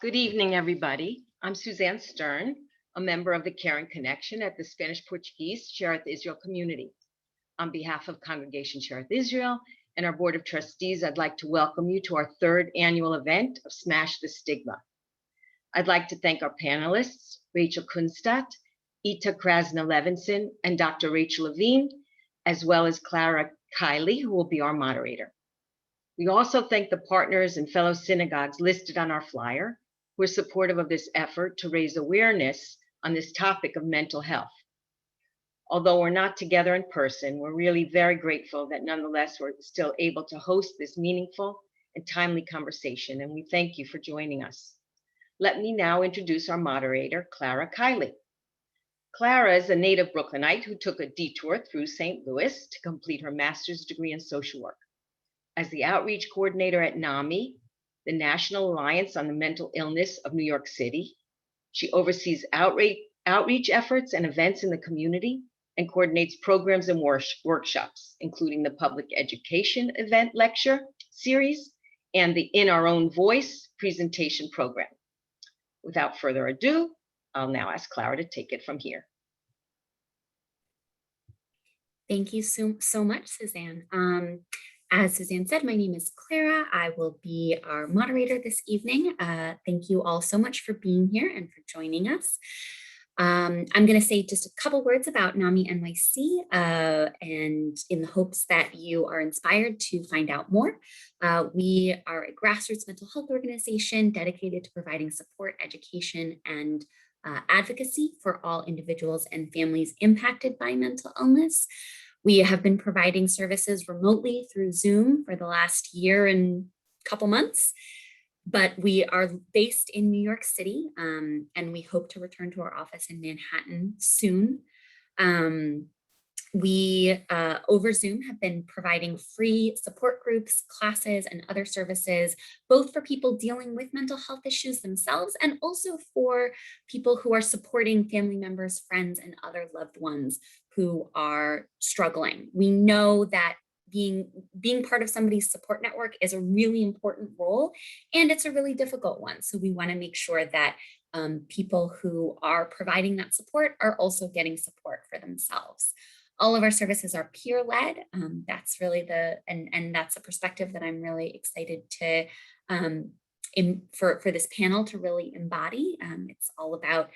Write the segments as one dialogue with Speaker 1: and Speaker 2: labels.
Speaker 1: Good evening, everybody. I'm Suzanne Stern, a member of the Caring Connection at the Spanish Portuguese Shereth Israel community. On behalf of Congregation Shereth Israel and our Board of Trustees, I'd like to welcome you to our third annual event of Smash the Stigma. I'd like to thank our panelists, Rachel Kunstadt, Eta Krasna Levenson, and Dr. Rachel Levine, as well as Clara, Kiely, who will be our moderator. We also thank the partners and fellow synagogues listed on our flyer who are supportive of this effort to raise awareness on this topic of mental health. Although we're not together in person, we're really very grateful that nonetheless we're still able to host this meaningful and timely conversation, and we thank you for joining us. Let me now introduce our moderator, Clara Kiely. Clara is a native Brooklynite who took a detour through St. Louis to complete her master's degree in social work. As the outreach coordinator at NAMI, the National Alliance on the Mental Illness of New York City, she oversees outreach efforts and events in the community and coordinates programs and workshops, including the public education event lecture series and the In Our Own Voice presentation program. Without further ado, I'll now ask Clara to take it from here.
Speaker 2: Thank you so much, Suzanne. As Suzanne said, my name is Clara. I will be our moderator this evening. Thank you all so much for being here and for joining us. I'm going to say just a couple words about NAMI NYC and in the hopes that you are inspired to find out more. We are a grassroots mental health organization dedicated to providing support, education, and advocacy for all individuals and families impacted by mental illness. We have been providing services remotely through Zoom for the last year and couple months, but we are based in New York City, and we hope to return to our office in Manhattan soon. We, over Zoom, have been providing free support groups, classes, and other services, both for people dealing with mental health issues themselves and also for people who are supporting family members, friends, and other loved ones who are struggling. We know that being part of somebody's support network is a really important role, and it's a really difficult one. So we want to make sure that people who are providing that support are also getting support for themselves. All of our services are peer-led. That's really and that's a perspective that I'm really excited to, for this panel to really embody. It's all about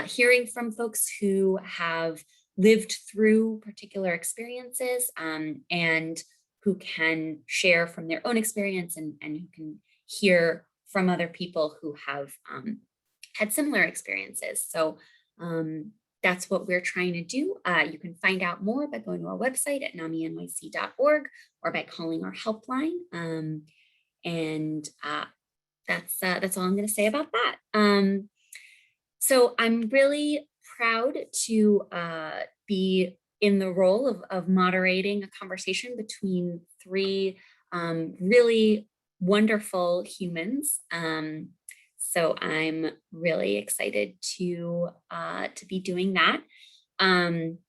Speaker 2: hearing from folks who have lived through particular experiences and who can share from their own experience and who can hear from other people who have had similar experiences. So that's what we're trying to do. You can find out more by going to our website at naminyc.org or by calling our helpline. That's all I'm going to say about that. So I'm really proud to be in the role of moderating a conversation between three really wonderful humans. So I'm really excited to be doing that. I'm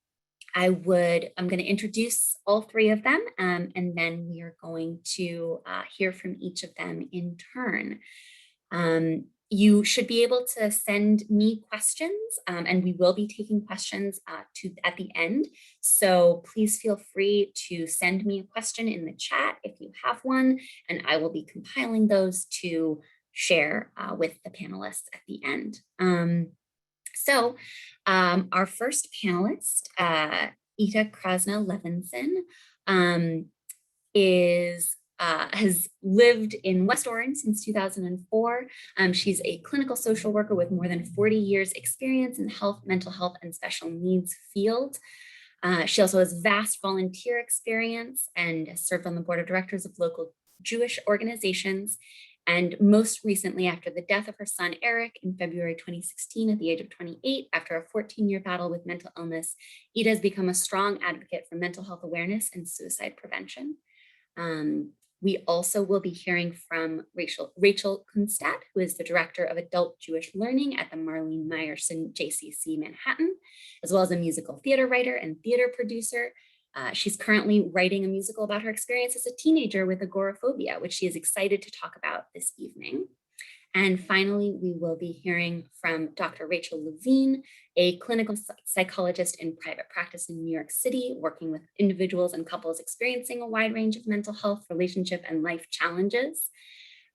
Speaker 2: going to introduce all three of them, and then we are going to hear from each of them in turn. You should be able to send me questions, and we will be taking questions at the end. So please feel free to send me a question in the chat if you have one, and I will be compiling those to share with the panelists at the end. So our first panelist, Eta Krasna Levenson, has lived in West Orange since 2004. She's a clinical social worker with more than 40 years experience in health, mental health, and special needs field. She also has vast volunteer experience and has served on the board of directors of local Jewish organizations. And most recently, after the death of her son, Eric, in February 2016, at the age of 28, after a 14-year battle with mental illness, Eta has become a strong advocate for mental health awareness and suicide prevention. We also will be hearing from Rachel Kunstadt, who is the Director of Adult Jewish Learning at the Marlene Meyerson JCC Manhattan, as well as a musical theater writer and theater producer. She's currently writing a musical about her experience as a teenager with agoraphobia, which she is excited to talk about this evening. And finally, we will be hearing from Dr. Rachel Levine, a clinical psychologist in private practice in New York City, working with individuals and couples experiencing a wide range of mental health, relationship, and life challenges.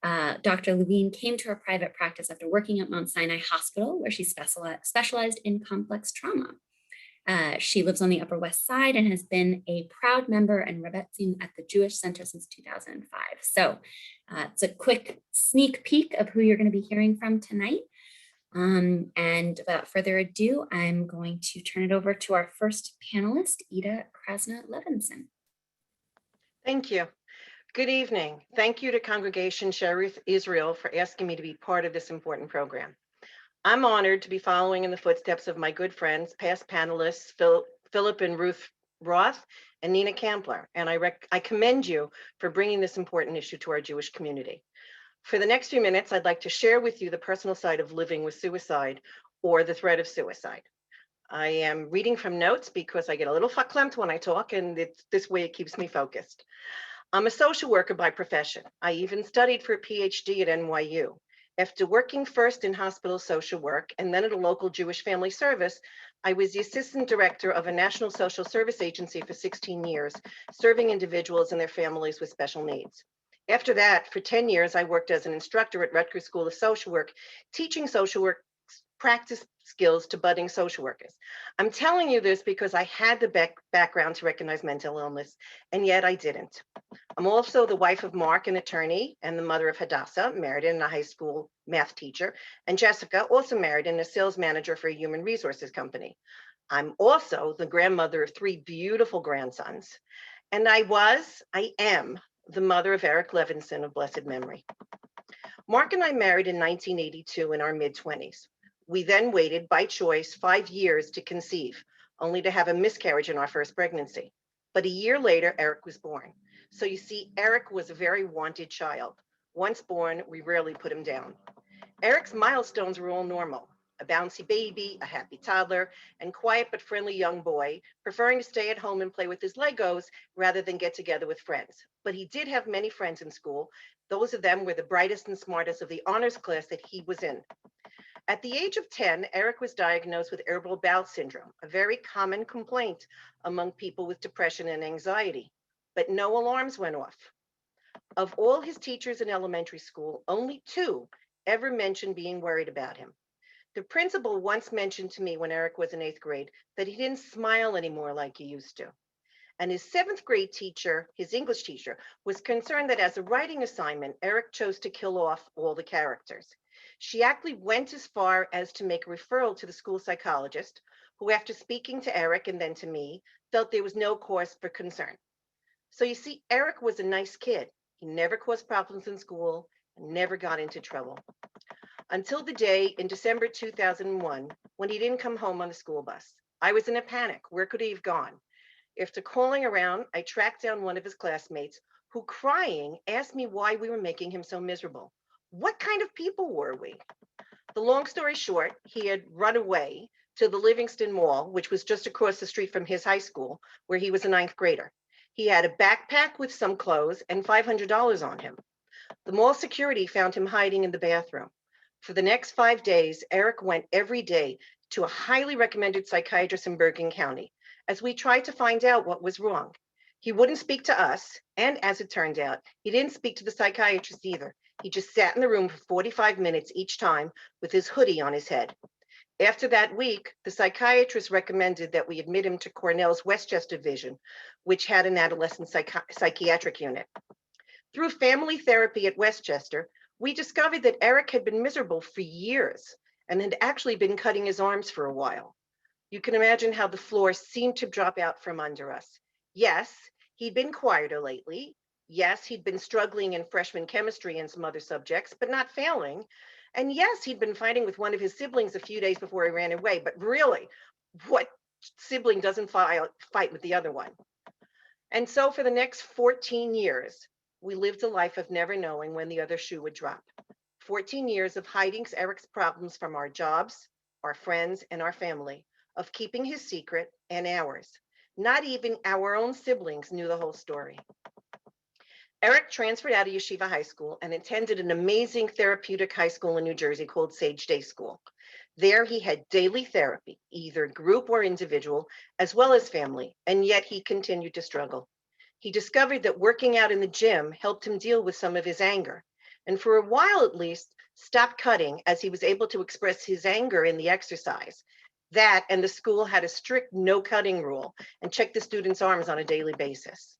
Speaker 2: Dr. Levine came to her private practice after working at Mount Sinai Hospital, where she specialized in complex trauma. She lives on the Upper West Side and has been a proud member and rebbetzin at the Jewish Center since 2005. So it's a quick sneak peek of who you're going to be hearing from tonight. And without further ado, I'm going to turn it over to our first panelist, Eta Krasna Levenson.
Speaker 3: Thank you. Good evening. Thank you to Congregation Shearith Israel for asking me to be part of this important program. I'm honored to be following in the footsteps of my good friends, past panelists, Philip and Ruth Roth and Nina Kampler, and I commend you for bringing this important issue to our Jewish community. For the next few minutes, I'd like to share with you the personal side of living with suicide or the threat of suicide. I am reading from notes because I get a little verklempt when I talk, and this way it keeps me focused. I'm a social worker by profession. I even studied for a PhD at NYU. After working first in hospital social work and then at a local Jewish family service, I was the assistant director of a national social service agency for 16 years, serving individuals and their families with special needs. After that, for 10 years, I worked as an instructor at Rutgers School of Social Work, teaching social work practice skills to budding social workers. I'm telling you this because I had the background to recognize mental illness, and yet I didn't. I'm also the wife of Mark, an attorney, and the mother of Hadassah, married and a high school math teacher, and Jessica, also married and a sales manager for a human resources company. I'm also the grandmother of 3 beautiful grandsons, and I am the mother of Eric Levinson of blessed memory. Mark and I married in 1982 in our mid-20s. We then waited by choice 5 years to conceive, only to have a miscarriage in our first pregnancy. But a year later, Eric was born. So you see, Eric was a very wanted child. Once born, we rarely put him down. Eric's milestones were all normal: a bouncy baby, a happy toddler, and quiet but friendly young boy, preferring to stay at home and play with his Legos rather than get together with friends. But he did have many friends in school. Those of them were the brightest and smartest of the honors class that he was in. At the age of 10, Eric was diagnosed with irritable bowel syndrome, a very common complaint among people with depression and anxiety, but no alarms went off. Of all his teachers in elementary school, only 2 ever mentioned being worried about him. The principal once mentioned to me when Eric was in 8th grade that he didn't smile anymore like he used to. And his 7th grade teacher, his English teacher, was concerned that as a writing assignment, Eric chose to kill off all the characters. She actually went as far as to make a referral to the school psychologist, who, after speaking to Eric and then to me, felt there was no cause for concern. So you see, Eric was a nice kid. He never caused problems in school and never got into trouble. Until the day in December 2001, when he didn't come home on the school bus. I was in a panic. Where could he have gone? After calling around, I tracked down one of his classmates who, crying, asked me why we were making him so miserable. What kind of people were we? The long story short, he had run away to the Livingston Mall, which was just across the street from his high school, where he was a 9th grader. He had a backpack with some clothes and $500 on him. The mall security found him hiding in the bathroom. For the next 5 days, Eric went every day to a highly recommended psychiatrist in Bergen County, as we tried to find out what was wrong. He wouldn't speak to us, and as it turned out, he didn't speak to the psychiatrist either. He just sat in the room for 45 minutes each time with his hoodie on his head. After that week, the psychiatrist recommended that we admit him to Cornell's Westchester Division, which had an adolescent psychiatric unit. Through family therapy at Westchester, we discovered that Eric had been miserable for years and had actually been cutting his arms for a while. You can imagine how the floor seemed to drop out from under us. Yes, he'd been quieter lately. Yes, he'd been struggling in freshman chemistry and some other subjects, but not failing. And yes, he'd been fighting with one of his siblings a few days before he ran away. But really, what sibling doesn't fight with the other one? And so for the next 14 years, we lived a life of never knowing when the other shoe would drop. 14 years of hiding Eric's problems from our jobs, our friends, and our family, of keeping his secret and ours. Not even our own siblings knew the whole story. Eric transferred out of Yeshiva High School and attended an amazing therapeutic high school in New Jersey called Sage Day School. There he had daily therapy, either group or individual, as well as family, and yet he continued to struggle. He discovered that working out in the gym helped him deal with some of his anger, and for a while at least, stopped cutting as he was able to express his anger in the exercise. That and the school had a strict no cutting rule and checked the students' arms on a daily basis.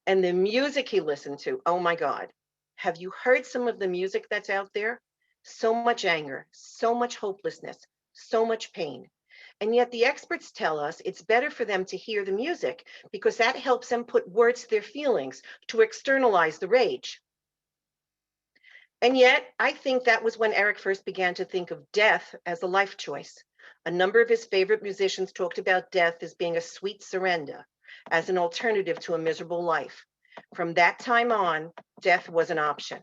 Speaker 3: And the music he listened to, oh my God, have you heard some of the music that's out there? So much anger, so much hopelessness, so much pain. And yet the experts tell us it's better for them to hear the music because that helps them put words to their feelings, to externalize the rage. And yet I think that was when Eric first began to think of death as a life choice. A number of his favorite musicians talked about death as being a sweet surrender, as an alternative to a miserable life. From that time on, death was an option.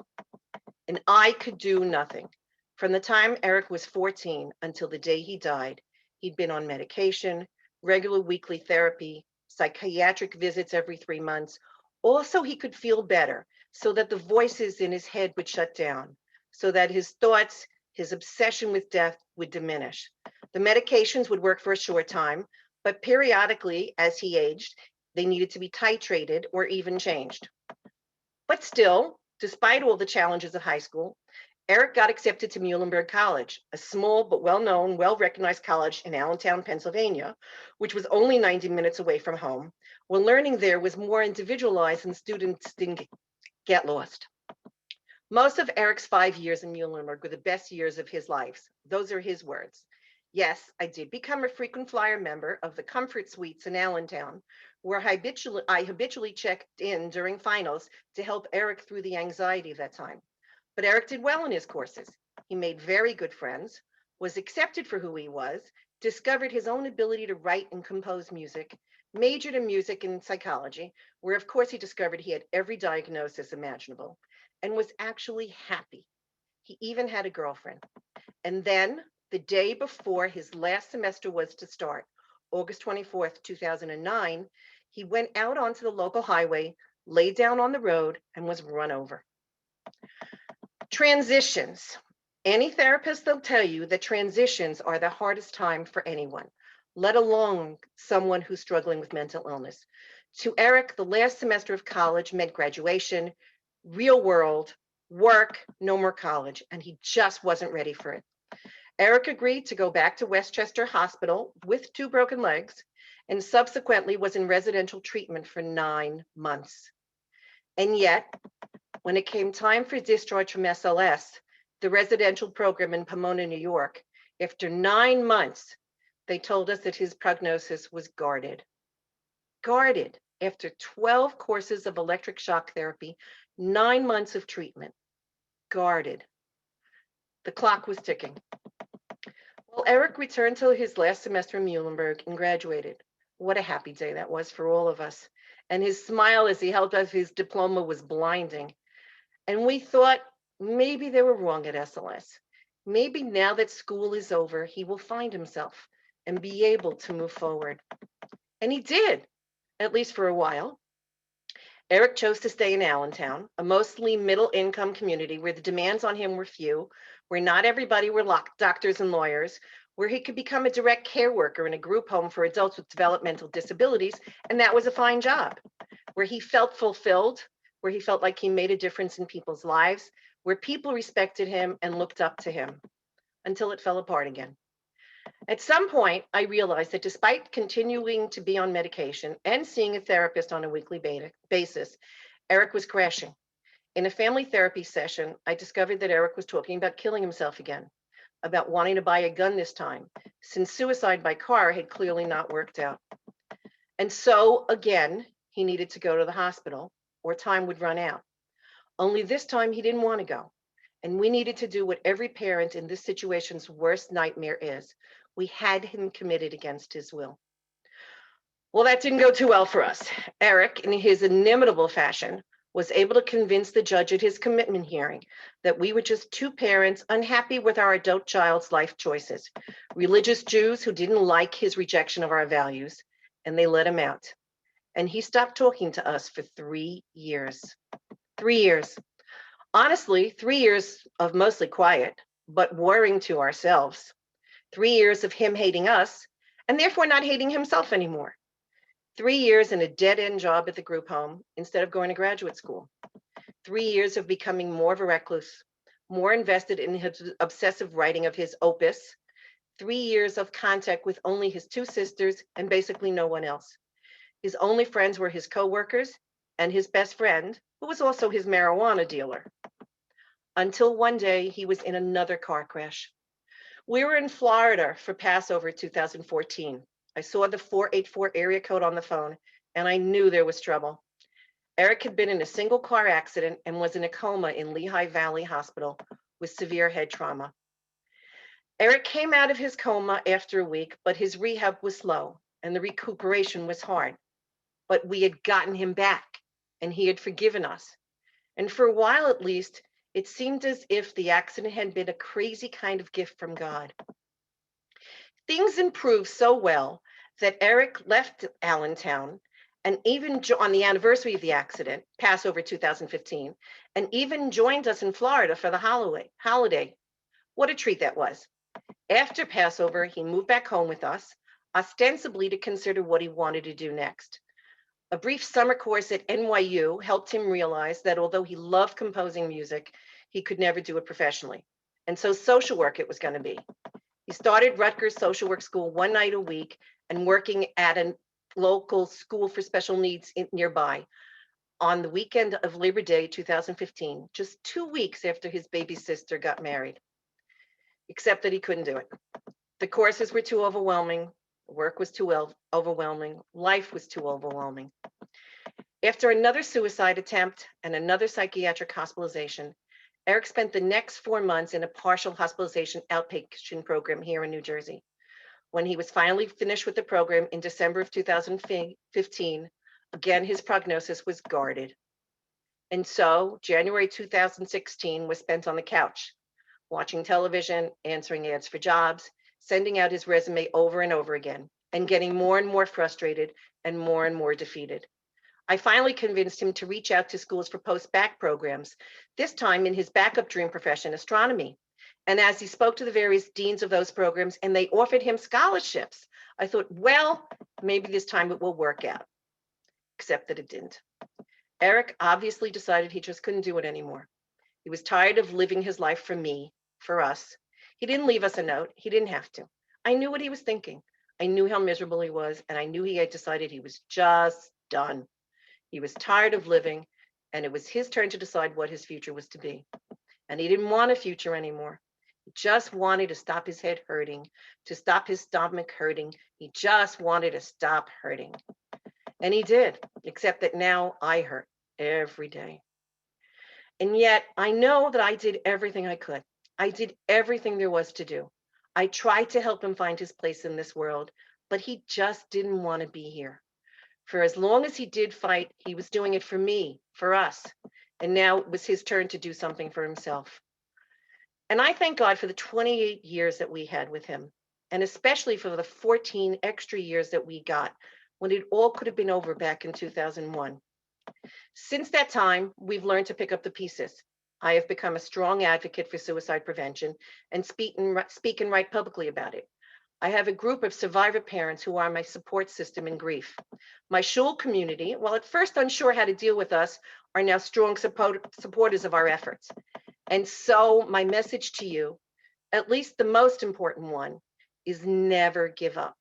Speaker 3: And I could do nothing. From the time Eric was 14 until the day he died, he'd been on medication, regular weekly therapy, psychiatric visits every 3 months. Also, he could feel better so that the voices in his head would shut down, so that his thoughts, his obsession with death would diminish. The medications would work for a short time, but periodically, as he aged, they needed to be titrated or even changed. But still, despite all the challenges of high school, Eric got accepted to Muhlenberg College, a small but well-known, well-recognized college in Allentown, Pennsylvania, which was only 90 minutes away from home, where learning there was more individualized and students didn't get lost. Most of Eric's 5 years in Muhlenberg were the best years of his life. Those are his words. Yes, I did become a frequent flyer member of the Comfort Suites in Allentown, where I habitually checked in during finals to help Eric through the anxiety of that time. But Eric did well in his courses. He made very good friends, was accepted for who he was, discovered his own ability to write and compose music, majored in music and psychology, where of course he discovered he had every diagnosis imaginable, and was actually happy. He even had a girlfriend. And then, the day before his last semester was to start, August 24th, 2009, he went out onto the local highway, laid down on the road, and was run over. Transitions. Any therapist, they'll tell you that transitions are the hardest time for anyone, let alone someone who's struggling with mental illness. To Eric, the last semester of college meant graduation, real world, work, no more college, and he just wasn't ready for it. Eric agreed to go back to Westchester Hospital with 2 broken legs and subsequently was in residential treatment for 9 months. And yet, when it came time for discharge from SLS, the residential program in Pomona, New York, after 9 months, they told us that his prognosis was guarded. Guarded after 12 courses of electric shock therapy, 9 months of treatment. Guarded. The clock was ticking. Well, Eric returned to his last semester in Muhlenberg and graduated. What a happy day that was for all of us. And his smile as he held up his diploma was blinding. And we thought maybe they were wrong at SLS. Maybe now that school is over, he will find himself and be able to move forward. And he did, at least for a while. Eric chose to stay in Allentown, a mostly middle-income community where the demands on him were few, where not everybody were doctors and lawyers, where he could become a direct care worker in a group home for adults with developmental disabilities, and that was a fine job, where he felt fulfilled, where he felt like he made a difference in people's lives, where people respected him and looked up to him, until it fell apart again. At some point, I realized that despite continuing to be on medication and seeing a therapist on a weekly basis, Eric was crashing. In a family therapy session, I discovered that Eric was talking about killing himself again, about wanting to buy a gun this time, since suicide by car had clearly not worked out. And so, again, he needed to go to the hospital or time would run out. Only this time he didn't want to go. And we needed to do what every parent in this situation's worst nightmare is. We had him committed against his will. Well, that didn't go too well for us. Eric, in his inimitable fashion, was able to convince the judge at his commitment hearing that we were just 2 parents unhappy with our adult child's life choices, religious Jews who didn't like his rejection of our values, and they let him out. And he stopped talking to us for 3 years. 3 years. Honestly, 3 years of mostly quiet, but worrying to ourselves. 3 years of him hating us, and therefore not hating himself anymore. 3 years in a dead-end job at the group home instead of going to graduate school. 3 years of becoming more of a recluse, more invested in his obsessive writing of his opus. 3 years of contact with only his 2 sisters and basically no one else. His only friends were his coworkers and his best friend, who was also his marijuana dealer. Until one day he was in another car crash. We were in Florida for Passover 2014. I saw the 484 area code on the phone and I knew there was trouble. Eric had been in a single car accident and was in a coma in Lehigh Valley Hospital with severe head trauma. Eric came out of his coma after a week, but his rehab was slow and the recuperation was hard. But we had gotten him back and he had forgiven us. And for a while at least, it seemed as if the accident had been a crazy kind of gift from God. Things improved so well that Eric left Allentown and even on the anniversary of the accident, Passover 2015, and even joined us in Florida for the holiday. What a treat that was. After Passover, he moved back home with us, ostensibly to consider what he wanted to do next. A brief summer course at NYU helped him realize that although he loved composing music, he could never do it professionally. And so social work it was going to be. He started Rutgers Social Work School one night a week and working at a local school for special needs nearby on the weekend of Labor Day 2015, just 2 weeks after his baby sister got married. Except that he couldn't do it. The courses were too overwhelming. Work was too overwhelming. Life was too overwhelming. After another suicide attempt and another psychiatric hospitalization, Eric spent the next 4 months in a partial hospitalization outpatient program here in New Jersey. When he was finally finished with the program in December of 2015, again, his prognosis was guarded. And so January 2016 was spent on the couch, watching television, answering ads for jobs, sending out his resume over and over again, and getting more and more frustrated and more defeated. I finally convinced him to reach out to schools for post-bac programs, this time in his backup dream profession, astronomy. And as he spoke to the various deans of those programs and they offered him scholarships, I thought, well, maybe this time it will work out, except that it didn't. Eric obviously decided he just couldn't do it anymore. He was tired of living his life for me, for us. He didn't leave us a note. He didn't have to. I knew what he was thinking. I knew how miserable he was, and I knew he had decided he was just done. He was tired of living, and it was his turn to decide what his future was to be. And he didn't want a future anymore. He just wanted to stop his head hurting, to stop his stomach hurting. He just wanted to stop hurting. And he did, except that now I hurt every day. And yet I know that I did everything I could. I did everything there was to do. I tried to help him find his place in this world, but he just didn't want to be here. For as long as he did fight, he was doing it for me, for us. And now it was his turn to do something for himself. And I thank God for the 28 years that we had with him, and especially for the 14 extra years that we got when it all could have been over back in 2001. Since that time, we've learned to pick up the pieces. I have become a strong advocate for suicide prevention and speak and write publicly about it. I have a group of survivor parents who are my support system in grief. My shul community, while at first unsure how to deal with us, are now strong supporters of our efforts. And so my message to you, at least the most important one, is never give up.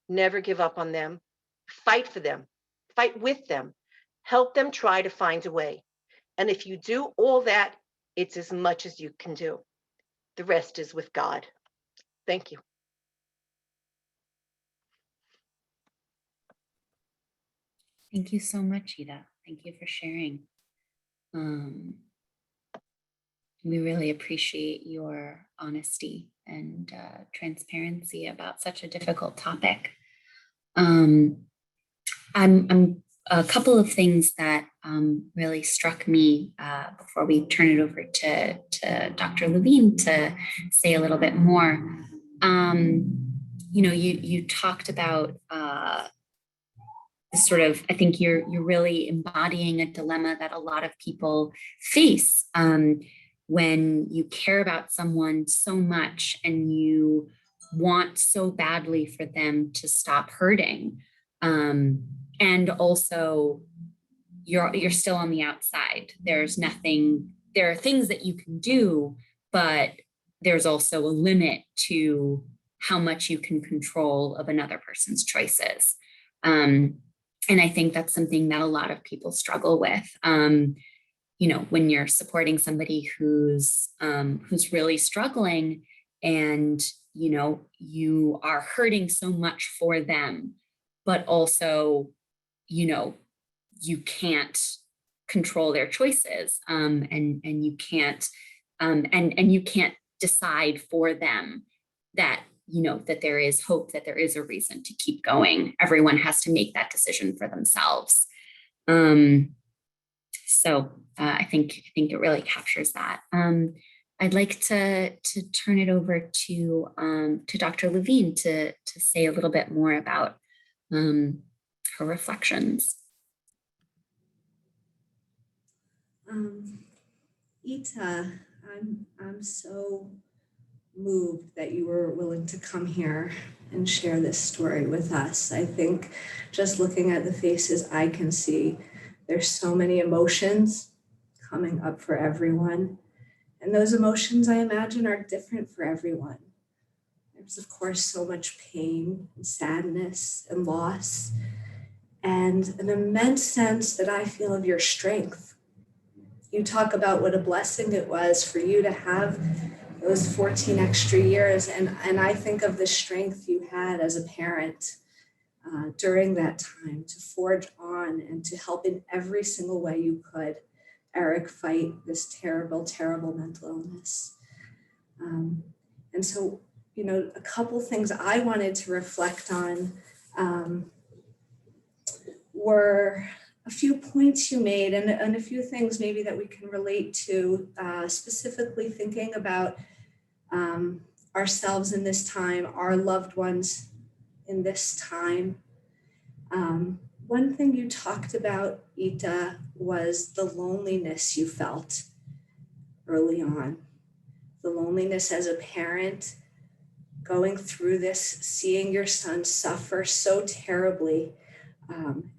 Speaker 3: Never give up on them. Fight for them. Fight with them. Help them try to find a way. And if you do all that, it's as much as you can do. The rest is with God. Thank you.
Speaker 2: Thank you so much, Eta. Thank you for sharing. We really appreciate your honesty and transparency about such a difficult topic. I'm a couple of things that really struck me before we turn it over to Dr. Levine to say a little bit more. You talked about the sort of, I think you're really embodying a dilemma that a lot of people face when you care about someone so much and you want so badly for them to stop hurting. And also you're still on the outside. There's nothing, there are things that you can do, but there's also a limit to how much you can control of another person's choices. And I think that's something that a lot of people struggle with. You know, when you're supporting somebody who's really struggling, and you know you are hurting so much for them, but also, you know, you can't control their choices, and you can't and you can't decide for them that, you know, that there is hope, that there is a reason to keep going. Everyone has to make that decision for themselves. So I think it really captures that. I'd like to turn it over to Dr. Levine to say a little bit more about her reflections.
Speaker 4: Eta, I'm so moved that you were willing to come here and share this story with us. I think just looking at the faces I can see, there's so many emotions coming up for everyone. And those emotions, I imagine, are different for everyone. There's, of course, so much pain and sadness and loss, and an immense sense that I feel of your strength. You talk about what a blessing it was for you to have those 14 extra years. And I think of the strength you had as a parent during that time to forge on and to help in every single way you could Eric fight this terrible, terrible mental illness. And so, you know, a couple things I wanted to reflect on were a few points you made and a few things maybe that we can relate to, specifically thinking about ourselves in this time, our loved ones in this time. One thing you talked about, Eta, was the loneliness you felt early on. The loneliness as a parent, going through this, seeing your son suffer so terribly.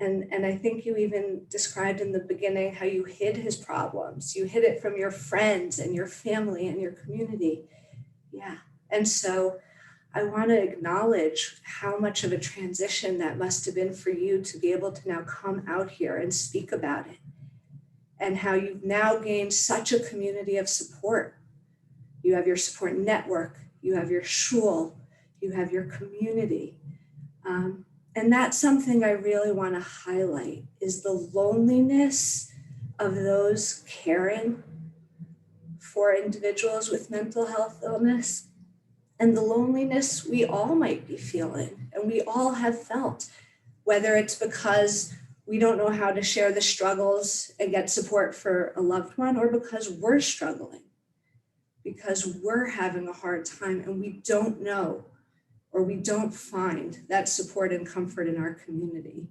Speaker 4: And I think you even described in the beginning how you hid his problems. You hid it from your friends and your family and your community. Yeah. And so I want to acknowledge how much of a transition that must have been for you to be able to now come out here and speak about it, and how you've now gained such a community of support. You have your support network, you have your shul, you have your community. And that's something I really want to highlight, is the loneliness of those caring for individuals with mental health illness, and the loneliness we all might be feeling and we all have felt, whether it's because we don't know how to share the struggles and get support for a loved one, or because we're struggling, because we're having a hard time and we don't know, or we don't find that support and comfort in our community.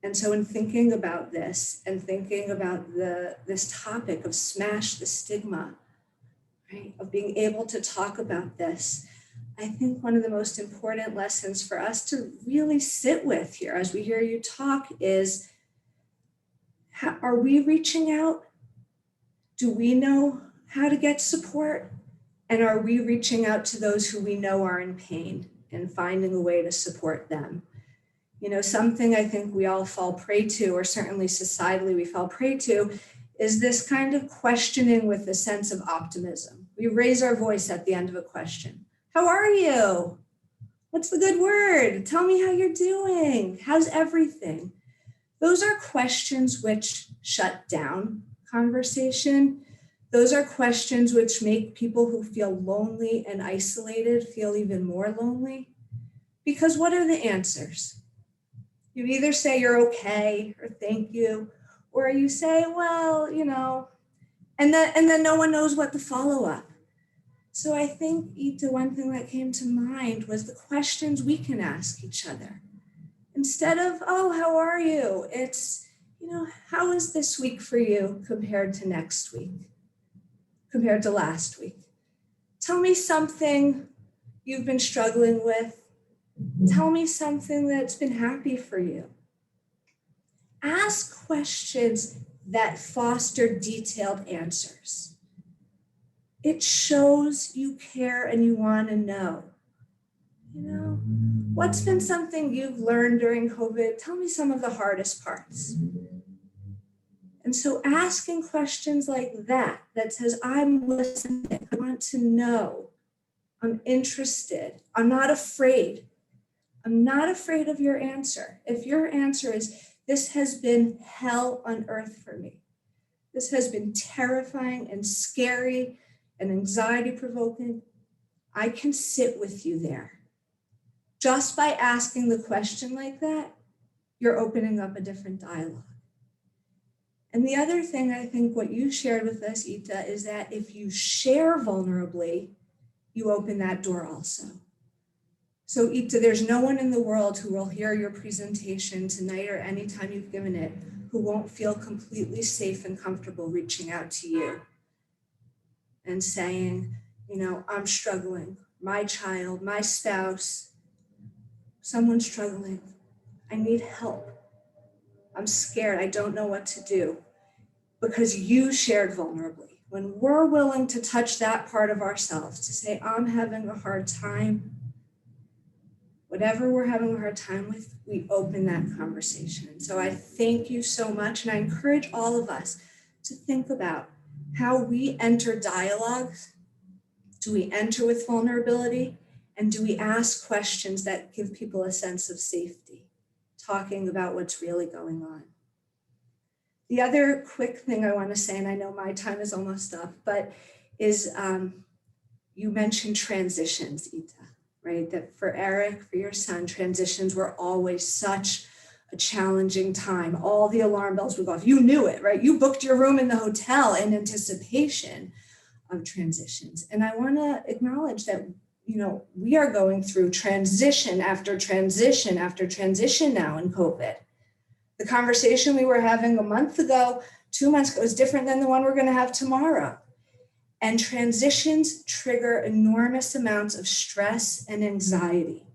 Speaker 4: And so in thinking about this and thinking about this topic of smash the stigma, right, of being able to talk about this, I think one of the most important lessons for us to really sit with here as we hear you talk is, are we reaching out? Do we know how to get support? And are we reaching out to those who we know are in pain and finding a way to support them? You know, something I think we all fall prey to, or certainly societally we fall prey to, is this kind of questioning with a sense of optimism. We raise our voice at the end of a question. How are you? What's the good word? Tell me how you're doing. How's everything? Those are questions which shut down conversation. Those are questions which make people who feel lonely and isolated feel even more lonely. Because what are the answers? You either say you're okay or thank you, or you say, well, you know, and then no one knows what to follow up. So I think, Eta, one thing that came to mind was the questions we can ask each other. And Instead of, oh, how are you? It's, how is this week for you compared to next week, compared to last week? Tell me something you've been struggling with. Tell me something that's been happy for you. Ask questions that foster detailed answers. It shows you care and you want to know. What's been something you've learned during COVID? Tell me some of the hardest parts. And so asking questions like that, that says, I'm listening, I want to know, I'm interested, I'm not afraid. I'm not afraid of your answer. If your answer is, this has been hell on earth for me. This has been terrifying and scary and anxiety provoking. I can sit with you there. Just by asking the question like that, you're opening up a different dialogue. And the other thing, I think what you shared with us, Eta, is that if you share vulnerably, you open that door also. So Eta, there's no one in the world who will hear your presentation tonight or anytime you've given it who won't feel completely safe and comfortable reaching out to you and saying, I'm struggling, my child, my spouse, someone's struggling, I need help, I'm scared, I don't know what to do, because you shared vulnerably. When we're willing to touch that part of ourselves, to say, I'm having a hard time, whatever we're having a hard time with, we open that conversation. So I thank you so much. And I encourage all of us to think about how we enter dialogues. Do we enter with vulnerability? And do we ask questions that give people a sense of safety, talking about what's really going on? The other quick thing I want to say, and I know my time is almost up, but is you mentioned transitions, Eta. Right? That for Eric, for your son, transitions were always such a challenging time. All the alarm bells would go off. You knew it, right? You booked your room in the hotel in anticipation of transitions. And I want to acknowledge that, we are going through transition after transition after transition now in COVID. The conversation we were having a month ago, 2 months ago, is different than the one we're going to have tomorrow. And transitions trigger enormous amounts of stress and anxiety.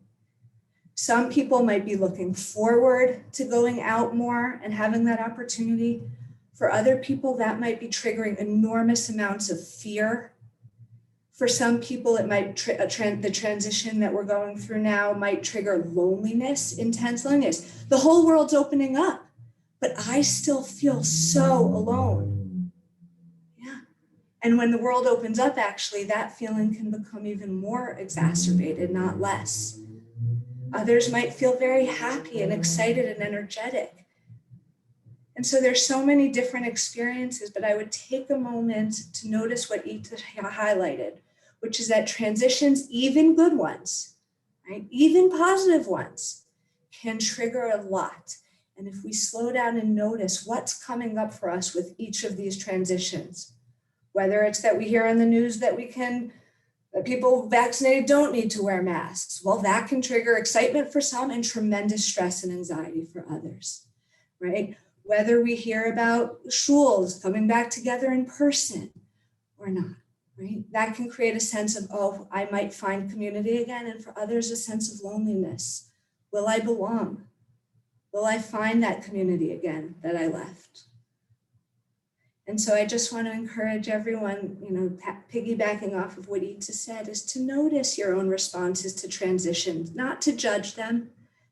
Speaker 4: Some people might be looking forward to going out more and having that opportunity. For other people, that might be triggering enormous amounts of fear. For some people, it might the transition that we're going through now might trigger loneliness, intense loneliness. The whole world's opening up, but I still feel so alone. And when the world opens up, actually, that feeling can become even more exacerbated, not less. Others might feel very happy and excited and energetic. And so there's so many different experiences, but I would take a moment to notice what Eta highlighted, which is that transitions, even good ones, right, even positive ones, can trigger a lot. And if we slow down and notice what's coming up for us with each of these transitions, whether it's that we hear on the news that people vaccinated don't need to wear masks. Well, that can trigger excitement for some and tremendous stress and anxiety for others, right? Whether we hear about schools coming back together in person or not, right? That can create a sense of, oh, I might find community again. And for others, a sense of loneliness. Will I belong? Will I find that community again that I left? And so I just want to encourage everyone, piggybacking off of what Eta said, is to notice your own responses to transitions, not to judge them,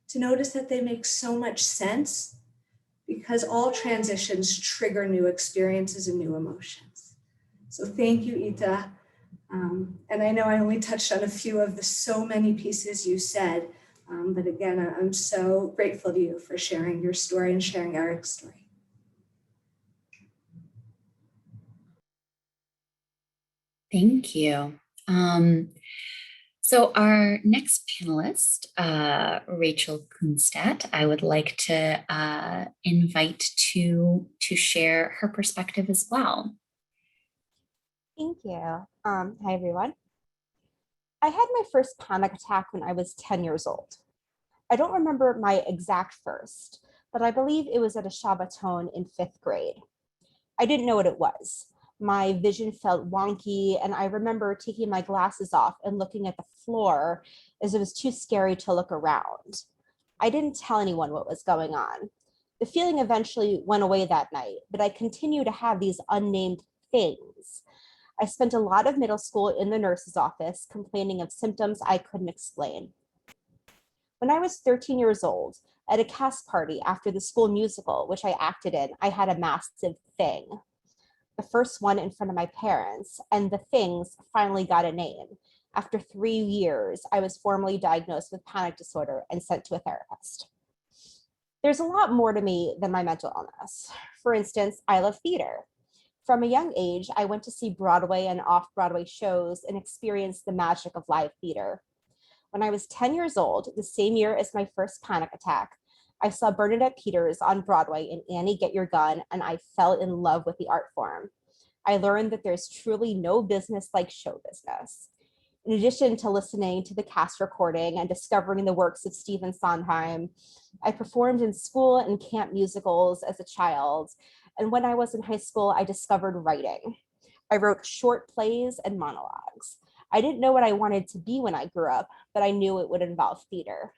Speaker 4: to notice that they make so much sense, because all transitions trigger new experiences and new emotions. So thank you, Eta. And I know I only touched on a few of the so many pieces you said, but again, I'm so grateful to you for sharing your story and sharing Eric's story.
Speaker 2: Thank you. So our next panelist, Rachel Kunstadt, I would like to invite to share her perspective as well.
Speaker 5: Thank you. Hi, everyone. I had my first panic attack when I was 10 years old. I don't remember my exact first, but I believe it was at a Shabbaton in 5th grade. I didn't know what it was. My vision felt wonky, and I remember taking my glasses off and looking at the floor as it was too scary to look around. I didn't tell anyone what was going on. The feeling eventually went away that night, but I continue to have these unnamed things. I spent a lot of middle school in the nurse's office complaining of symptoms I couldn't explain. When I was 13 years old, at a cast party after the school musical, which I acted in, I had a massive thing. The first one in front of my parents, and the things finally got a name. After 3 years, I was formally diagnosed with panic disorder and sent to a therapist. There's a lot more to me than my mental illness. For instance, I love theater. From a young age, I went to see Broadway and off-Broadway shows and experienced the magic of live theater. When I was 10 years old, the same year as my first panic attack, I saw Bernadette Peters on Broadway in Annie, Get Your Gun, and I fell in love with the art form. I learned that there's truly no business like show business. In addition to listening to the cast recording and discovering the works of Stephen Sondheim, I performed in school and camp musicals as a child. And when I was in high school, I discovered writing. I wrote short plays and monologues. I didn't know what I wanted to be when I grew up, but I knew it would involve theater.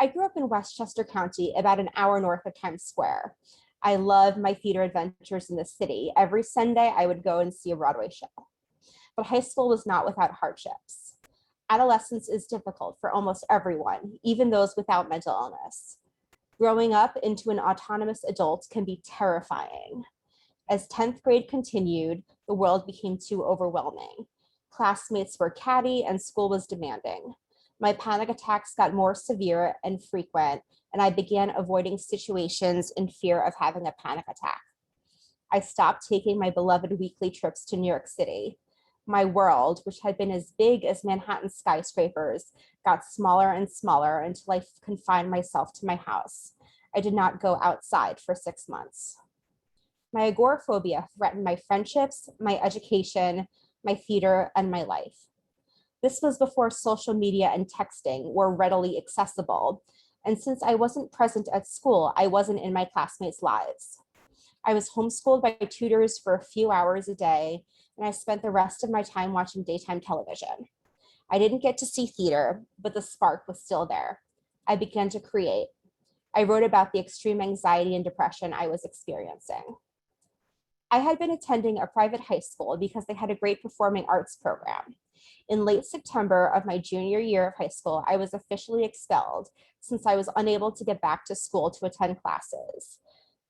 Speaker 5: I grew up in Westchester County, about an hour north of Times Square. I loved my theater adventures in the city. Every Sunday, I would go and see a Broadway show. But high school was not without hardships. Adolescence is difficult for almost everyone, even those without mental illness. Growing up into an autonomous adult can be terrifying. As 10th grade continued, the world became too overwhelming. Classmates were catty and school was demanding. My panic attacks got more severe and frequent, and I began avoiding situations in fear of having a panic attack. I stopped taking my beloved weekly trips to New York City. My world, which had been as big as Manhattan skyscrapers, got smaller and smaller until I confined myself to my house. I did not go outside for 6 months. My agoraphobia threatened my friendships, my education, my theater, and my life. This was before social media and texting were readily accessible. And since I wasn't present at school, I wasn't in my classmates' lives. I was homeschooled by tutors for a few hours a day, and I spent the rest of my time watching daytime television. I didn't get to see theater, but the spark was still there. I began to create. I wrote about the extreme anxiety and depression I was experiencing. I had been attending a private high school because they had a great performing arts program. In late September of my junior year of high school, I was officially expelled since I was unable to get back to school to attend classes.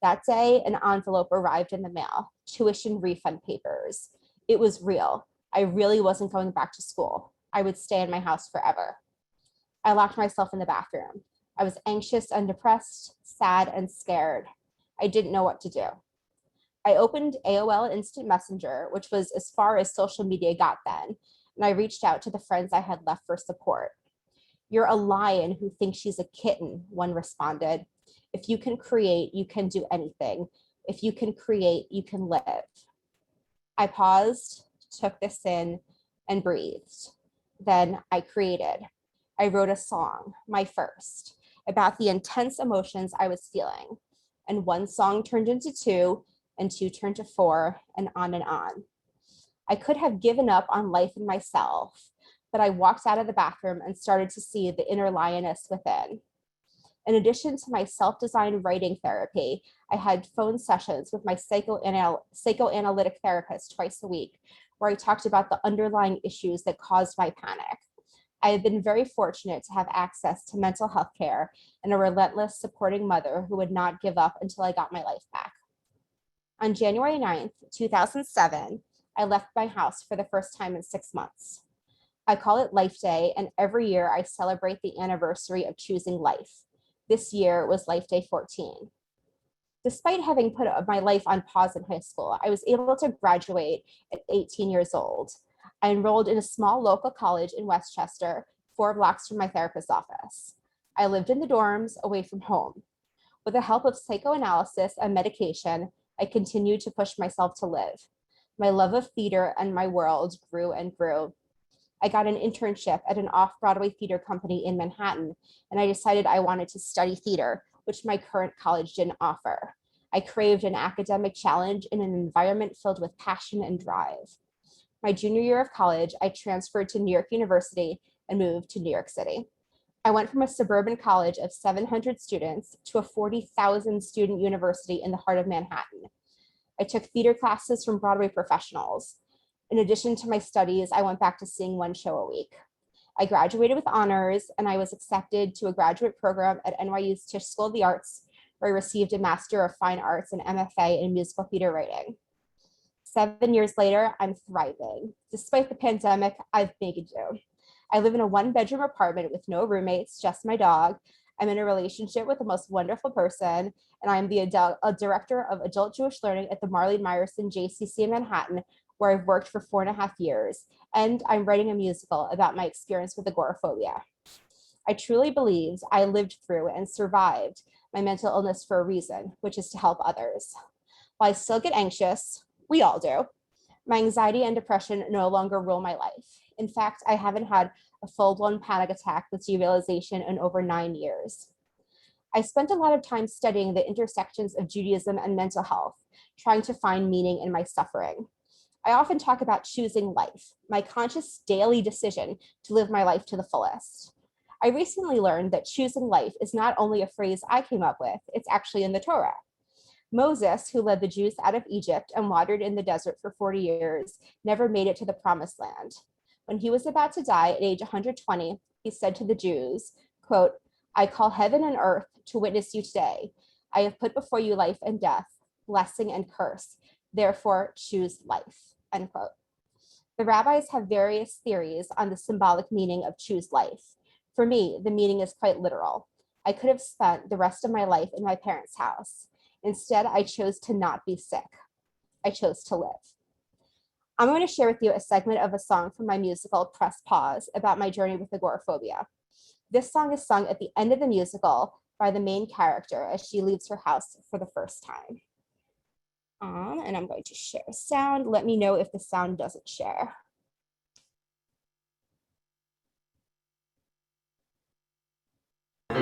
Speaker 5: That day, an envelope arrived in the mail, tuition refund papers. It was real. I really wasn't going back to school. I would stay in my house forever. I locked myself in the bathroom. I was anxious and depressed, sad and scared. I didn't know what to do. I opened AOL Instant Messenger, which was as far as social media got then, and I reached out to the friends I had left for support. "You're a lion who thinks she's a kitten," one responded. "If you can create, you can do anything. If you can create, you can live." I paused, took this in, and breathed. Then I created. I wrote a song, my first, about the intense emotions I was feeling. And one song turned into two, and two turned to four, and on and on. I could have given up on life and myself, but I walked out of the bathroom and started to see the inner lioness within. In addition to my self-designed writing therapy, I had phone sessions with my psychoanalytic therapist twice a week, where I talked about the underlying issues that caused my panic. I have been very fortunate to have access to mental health care and a relentless supporting mother who would not give up until I got my life back. On January 9th, 2007, I left my house for the first time in 6 months. I call it Life Day, and every year I celebrate the anniversary of choosing life. This year was Life Day 14. Despite having put my life on pause in high school, I was able to graduate at 18 years old. I enrolled in a small local college in Westchester, 4 blocks from my therapist's office. I lived in the dorms away from home. With the help of psychoanalysis and medication, I continued to push myself to live. My love of theater and my world grew and grew. I got an internship at an off-Broadway theater company in Manhattan, and I decided I wanted to study theater, which my current college didn't offer. I craved an academic challenge in an environment filled with passion and drive. My junior year of college, I transferred to New York University and moved to New York City. I went from a suburban college of 700 students to a 40,000 student university in the heart of Manhattan. I took theater classes from Broadway professionals. In addition to my studies, I went back to seeing one show a week. I graduated with honors, and I was accepted to a graduate program at NYU's Tisch School of the Arts, where I received a Master of Fine Arts and MFA in musical theater writing. 7 years later, I'm thriving. Despite the pandemic, I've made it do. I live in a one-bedroom apartment with no roommates, just my dog. I'm in a relationship with the most wonderful person, and I'm the director of adult Jewish learning at the Marlene Meyerson JCC in Manhattan, where I've worked for 4.5 years, and I'm writing a musical about my experience with agoraphobia. I truly believe I lived through and survived my mental illness for a reason, which is to help others. While I still get anxious, we all do, my anxiety and depression no longer rule my life. In fact, I haven't had a full-blown panic attack with derealization in over 9 years. I spent a lot of time studying the intersections of Judaism and mental health, trying to find meaning in my suffering. I often talk about choosing life, my conscious daily decision to live my life to the fullest. I recently learned that choosing life is not only a phrase I came up with, it's actually in the Torah. Moses, who led the Jews out of Egypt and wandered in the desert for 40 years, never made it to the promised land. When he was about to die at age 120, he said to the Jews, quote, "I call heaven and earth to witness you today. I have put before you life and death, blessing and curse. Therefore, choose life," end quote. The rabbis have various theories on the symbolic meaning of choose life. For me, the meaning is quite literal. I could have spent the rest of my life in my parents' house. Instead, I chose to not be sick. I chose to live. I'm going to share with you a segment of a song from my musical, Press Pause, about my journey with agoraphobia. This song is sung at the end of the musical by the main character as she leaves her house for the first time. And I'm going to share sound. Let me know if the sound doesn't share.
Speaker 4: Get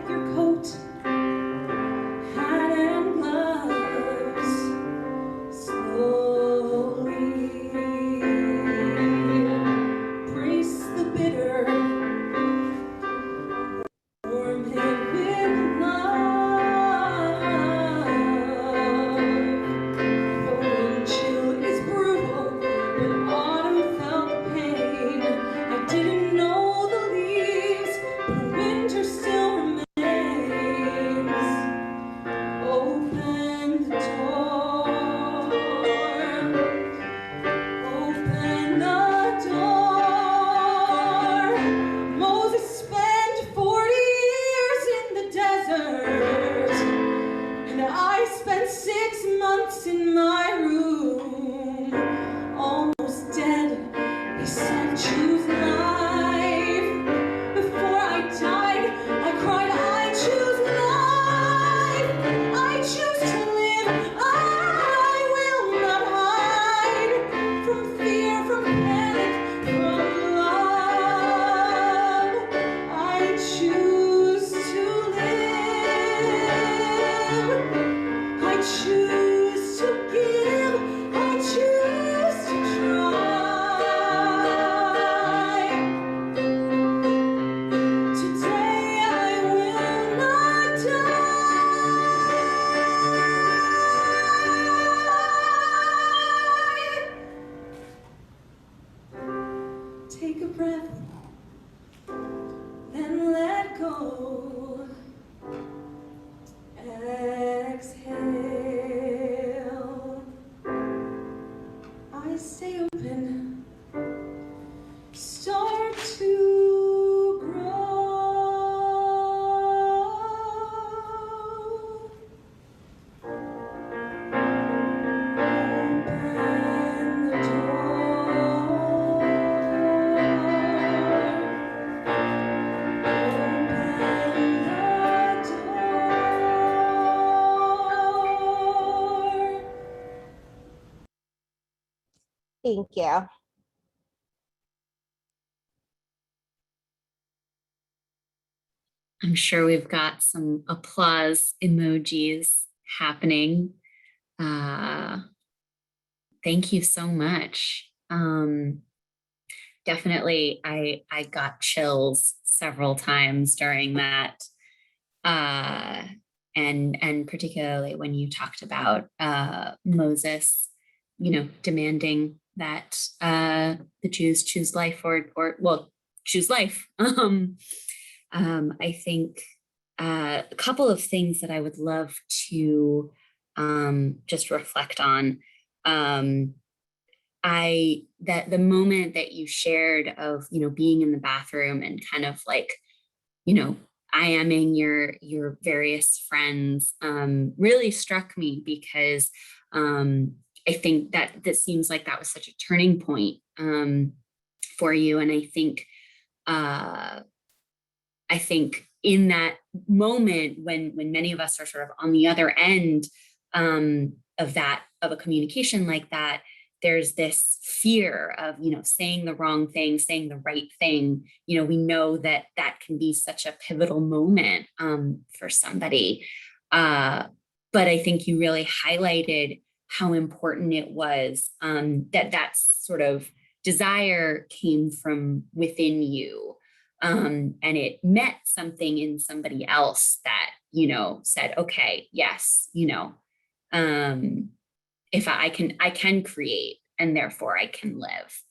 Speaker 4: your coat, hat and gloves, slowly brace the bitter, warm it with love. The wind chill is brutal, when autumn felt pain. I didn't know the leaves, but winter still remains. Open the door. Open the door. Moses spent 40 years in the desert, and I spent 6 months in my room, almost dead. He said, choose life. Before I died, I cried, I choose life. I choose to live. I will not hide from fear, from panic, from love. I choose to live. I choose to give. I choose to try. Today I will not die. Take a breath, then let go. Exhale. I stay open. Start to grow. Open the door.
Speaker 5: Thank you.
Speaker 2: I'm sure we've got some applause emojis happening. Thank you so much. Definitely, I got chills several times during that. And particularly when you talked about Moses, demanding that the Jews choose life or well, choose life. I think a couple of things that I would love to just reflect on. That the moment that you shared of, being in the bathroom and kind of like, IMing your various friends really struck me because I think that seems like that was such a turning point for you. And I think in that moment when many of us are sort of on the other end of a communication like that, there's this fear of, saying the wrong thing, saying the right thing. We know that can be such a pivotal moment for somebody. But I think you really highlighted how important it was that sort of desire came from within you. And it met something in somebody else that, said, okay, yes, if I can create and therefore I can live.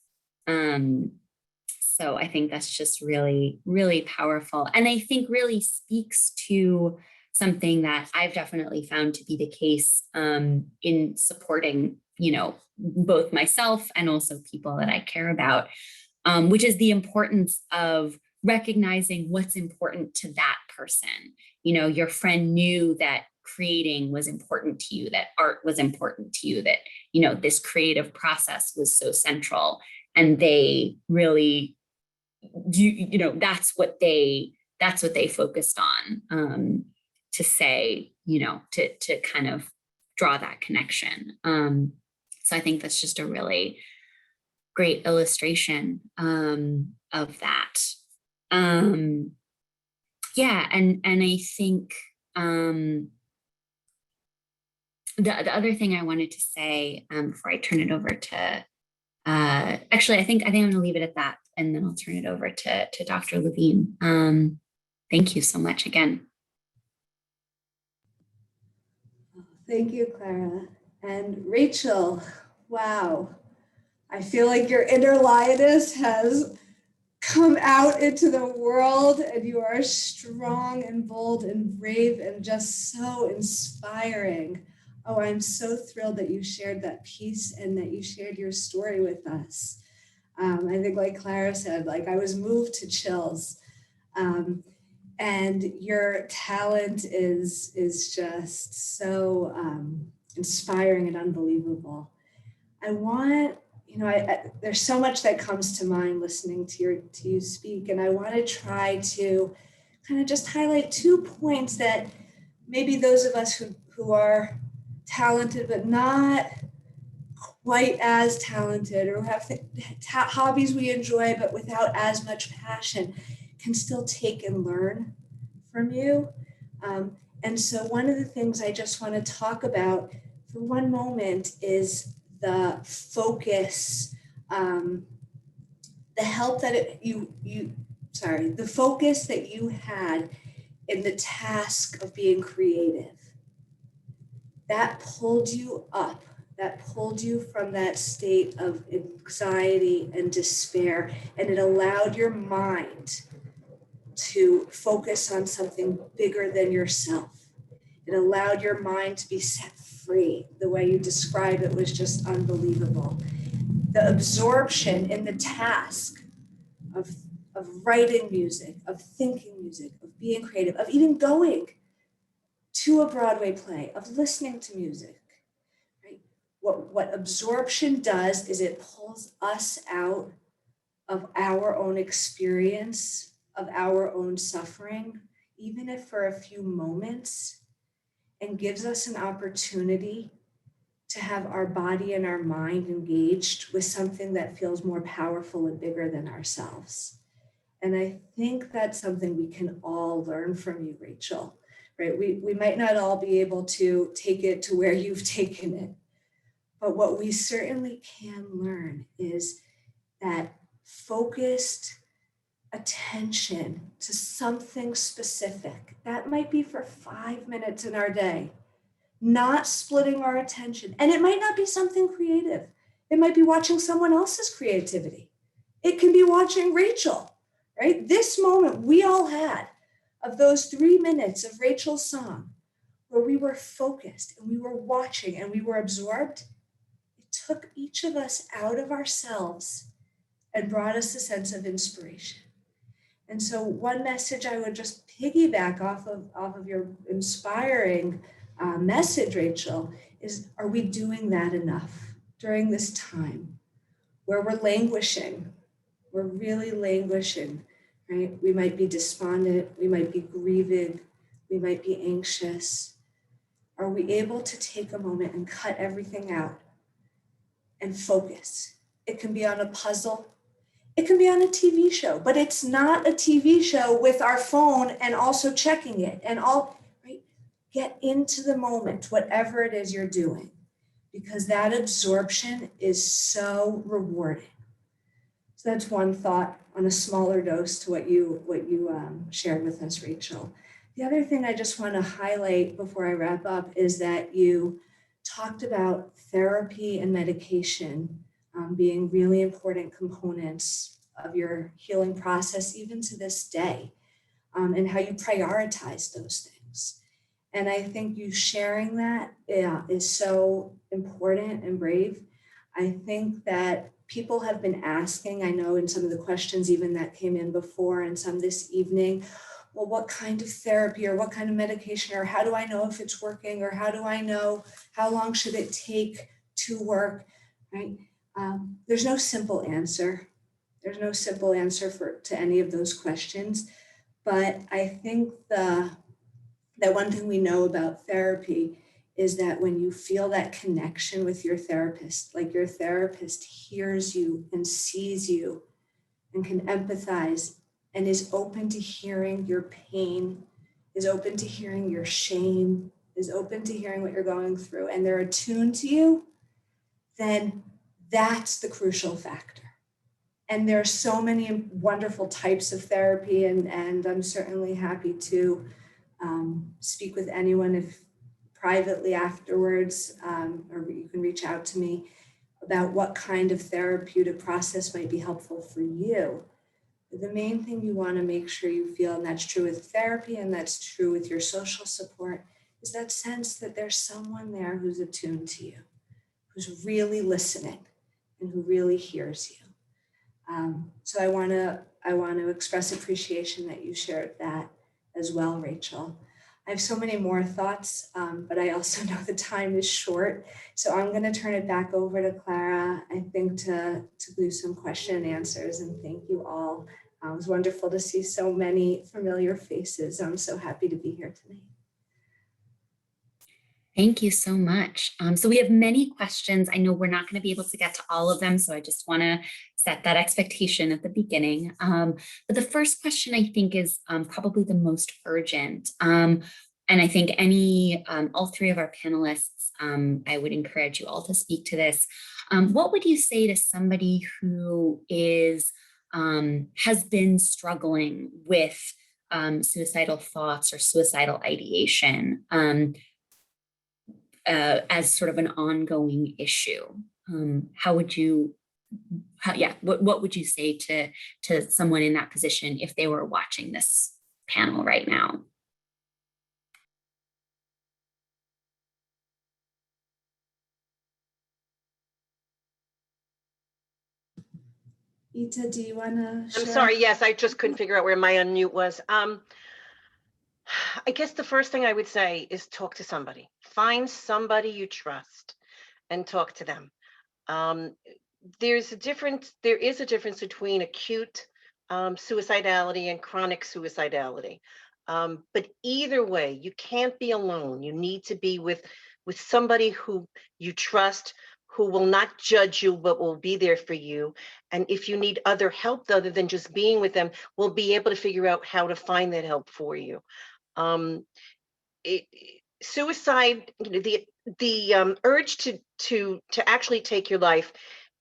Speaker 2: So I think that's just really, really powerful. And I think really speaks to something that I've definitely found to be the case in supporting, both myself and also people that I care about, which is the importance of recognizing what's important to that person. Your friend knew that creating was important to you, that art was important to you, that, this creative process was so central. And they really, that's what they focused on to say, to kind of draw that connection. So I think that's just a really great illustration of that. Yeah, and I think the other thing I wanted to say before I turn it over to, actually, I think I'm going to leave it at that, and then I'll turn it over to Dr. Levine. Thank you so much again.
Speaker 4: Thank you, Clara. And Rachel, wow. I feel like your inner lioness has come out into the world, and you are strong and bold and brave and just so inspiring. Oh, I'm so thrilled that you shared that piece and that you shared your story with us. I think like Clara said, like I was moved to chills. And your talent is just so inspiring and unbelievable. I want, there's so much that comes to mind listening to you speak, and I want to try to kind of just highlight 2 points that maybe those of us who are talented but not quite as talented, or have hobbies we enjoy but without as much passion, can still take and learn from you. And so one of the things I just want to talk about for one moment is the focus, the help that the focus that you had in the task of being creative. That pulled you up, that pulled you from that state of anxiety and despair, and it allowed your mind to focus on something bigger than yourself. It allowed your mind to be set free. The way you described it was just unbelievable. The absorption in the task of writing music, of thinking music, of being creative, of even going to a Broadway play, of listening to music, right? What absorption does is it pulls us out of our own experience, of our own suffering, even if for a few moments, and gives us an opportunity to have our body and our mind engaged with something that feels more powerful and bigger than ourselves. And I think that's something we can all learn from you, Rachel, right? We might not all be able to take it to where you've taken it, but what we certainly can learn is that focused attention to something specific, that might be for 5 minutes in our day, not splitting our attention. And it might not be something creative. It might be watching someone else's creativity. It can be watching Rachel, right? This moment we all had of those 3 minutes of Rachel's song where we were focused and we were watching and we were absorbed, it took each of us out of ourselves and brought us a sense of inspiration. And so one message I would just piggyback off of your inspiring message, Rachel, is, are we doing that enough during this time where we're languishing? We're really languishing, right? We might be despondent, we might be grieving, we might be anxious. Are we able to take a moment and cut everything out and focus? It can be on a puzzle. It can be on a TV show, but it's not a TV show with our phone and also checking it and all, right? Get into the moment, whatever it is you're doing, because that absorption is so rewarding. So that's one thought on a smaller dose to what you shared with us, Rachel. The other thing I just want to highlight before I wrap up is that you talked about therapy and medication being really important components of your healing process, even to this day, and how you prioritize those things. And I think you sharing that is so important and brave. I think that people have been asking, I know in some of the questions even that came in before and some this evening, well, what kind of therapy or what kind of medication, or how do I know if it's working, or how do I know how long should it take to work, right? There's no simple answer. There's no simple answer to any of those questions. But I think that one thing we know about therapy is that when you feel that connection with your therapist, like your therapist hears you and sees you and can empathize and is open to hearing your pain, is open to hearing your shame, is open to hearing what you're going through, and they're attuned to you, then that's the crucial factor. And there are so many wonderful types of therapy, and I'm certainly happy to speak with anyone if privately afterwards, or you can reach out to me about what kind of therapeutic process might be helpful for you. But the main thing you want to make sure you feel, and that's true with therapy and that's true with your social support, is that sense that there's someone there who's attuned to you, who's really listening and who really hears you. So I want to express appreciation that you shared that as well, Rachel. I have so many more thoughts, but I also know the time is short. So I'm going to turn it back over to Clara, I think, to do some question and answers. And thank you all. It was wonderful to see so many familiar faces. I'm so happy to be here tonight.
Speaker 2: Thank you so much. So we have many questions. I know we're not going to be able to get to all of them, so I just want to set that expectation at the beginning. But the first question I think is probably the most urgent. And I think all three of our panelists, I would encourage you all to speak to this. What would you say to somebody who has been struggling with suicidal thoughts or suicidal ideation? As sort of an ongoing issue, what would you say to someone in that position if they were watching this panel right now?
Speaker 4: Eta, do you want to share?
Speaker 3: I'm sorry, yes, I just couldn't figure out where my unmute was. I guess the first thing I would say is talk to somebody. Find somebody you trust and talk to them. There is a difference between acute suicidality and chronic suicidality. But either way, you can't be alone. You need to be with somebody who you trust, who will not judge you, but will be there for you. And if you need other help other than just being with them, we'll be able to figure out how to find that help for you. Suicide, the urge to actually take your life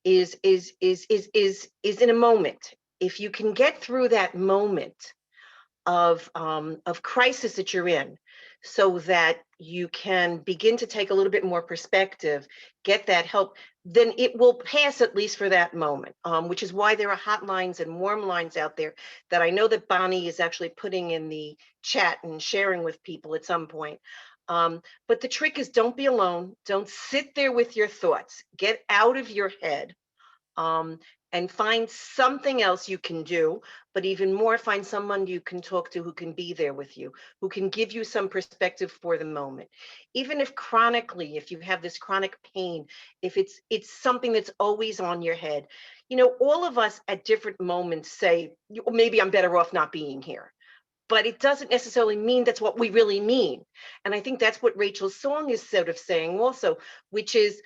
Speaker 3: is in a moment. If you can get through that moment of crisis that you're in, so that you can begin to take a little bit more perspective, get that help, then it will pass, at least for that moment, which is why there are hotlines and warm lines out there that I know that Bonnie is actually putting in the chat and sharing with people at some point. But the trick is, don't be alone. Don't sit there with your thoughts. Get out of your head. And find something else you can do, but even more, find someone you can talk to who can be there with you, who can give you some perspective for the moment. Even if chronically, if you have this chronic pain, if it's something that's always on your head, you know, all of us at different moments say, maybe I'm better off not being here. But it doesn't necessarily mean that's what we really mean. And I think that's what Rachel's song is sort of saying also, which is,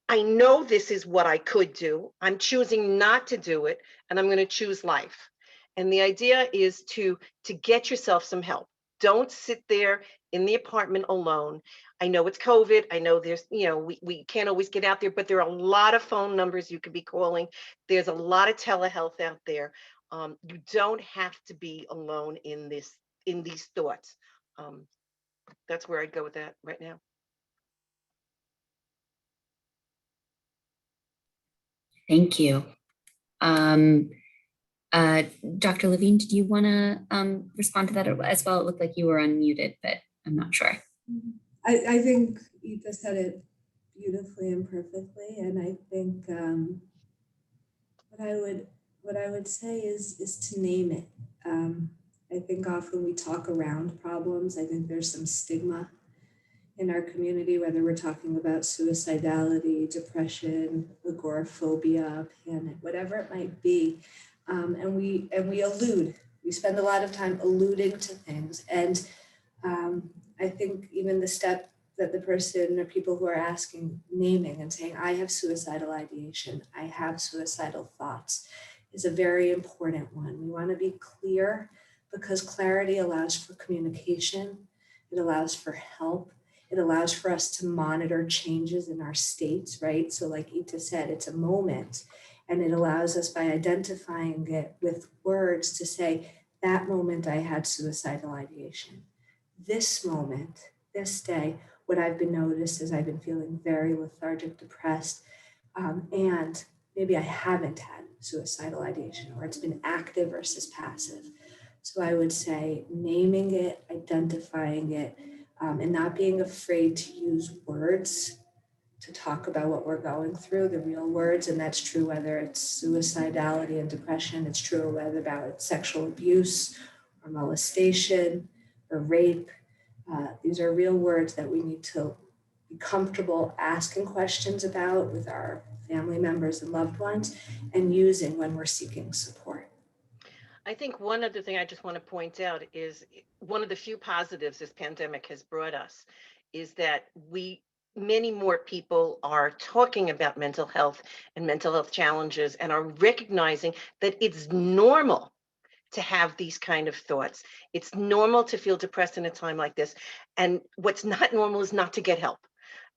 Speaker 3: I know this is what I could do. I'm choosing not to do it, and I'm going to choose life. And the idea is to get yourself some help. Don't sit there in the apartment alone. I know it's COVID. I know there's, you know, we can't always get out there, but there are a lot of phone numbers you could be calling. There's a lot of telehealth out there. You don't have to be alone in these thoughts. That's where I'd go with that right now.
Speaker 2: Thank you. Dr. Levine, did you want to respond to that as well? It looked like you were unmuted, but I'm not sure.
Speaker 4: I think Eta said it beautifully and perfectly, and I think what I would say is to name it. I think often we talk around problems. I think there's some stigma in our community, whether we're talking about suicidality, depression, agoraphobia, panic, whatever it might be. And we allude, we spend a lot of time alluding to things. And I think even the step that the person or people who are asking, naming and saying, I have suicidal ideation, I have suicidal thoughts, is a very important one. We want to be clear, because clarity allows for communication. It allows for help. It allows for us to monitor changes in our states, right? So like Eta said, it's a moment, and it allows us, by identifying it with words, to say, that moment I had suicidal ideation. This moment, this day, what I've been noticed is I've been feeling very lethargic, depressed, and maybe I haven't had suicidal ideation, or it's been active versus passive. So I would say naming it, identifying it, and not being afraid to use words to talk about what we're going through, the real words. And that's true whether it's suicidality and depression. It's true whether about sexual abuse or molestation or rape. These are real words that we need to be comfortable asking questions about with our family members and loved ones, and using when we're seeking support.
Speaker 3: I think one other thing I just want to point out is, one of the few positives this pandemic has brought us is that many more people are talking about mental health and mental health challenges, and are recognizing that it's normal to have these kind of thoughts. It's normal to feel depressed in a time like this. And what's not normal is not to get help.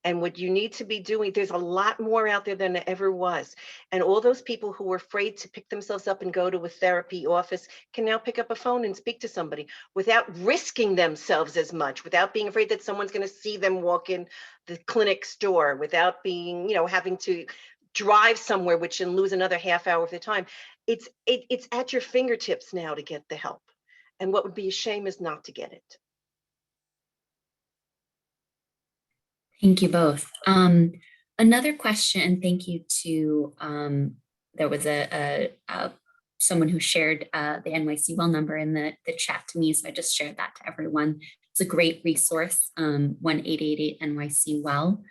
Speaker 3: And what you need to be doing, there's a lot more out there than there ever was. And all those people who were afraid to pick themselves up and go to a therapy office can now pick up a phone and speak to somebody without risking themselves as much, without being afraid that someone's going to see them walk in the clinic's door, without being, having to drive somewhere, which and lose another half hour of the time. It's at your fingertips now to get the help. And what would be a shame is not to get it.
Speaker 2: Thank you both. Another question, thank you to, there was someone who shared the NYC Well number in the chat to me, so I just shared that to everyone. It's a great resource, 1-888 NYC Well.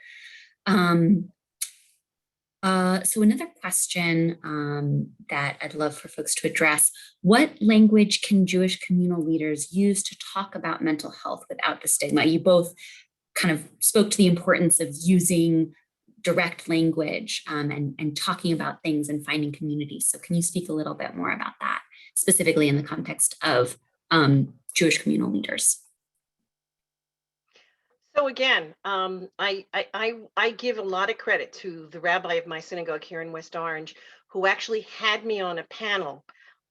Speaker 2: So another question that I'd love for folks to address: what language can Jewish communal leaders use to talk about mental health without the stigma? You both kind of spoke to the importance of using direct language and talking about things and finding communities. So can you speak a little bit more about that, specifically in the context of Jewish communal leaders?
Speaker 3: So again, I give a lot of credit to the rabbi of my synagogue here in West Orange, who actually had me on a panel.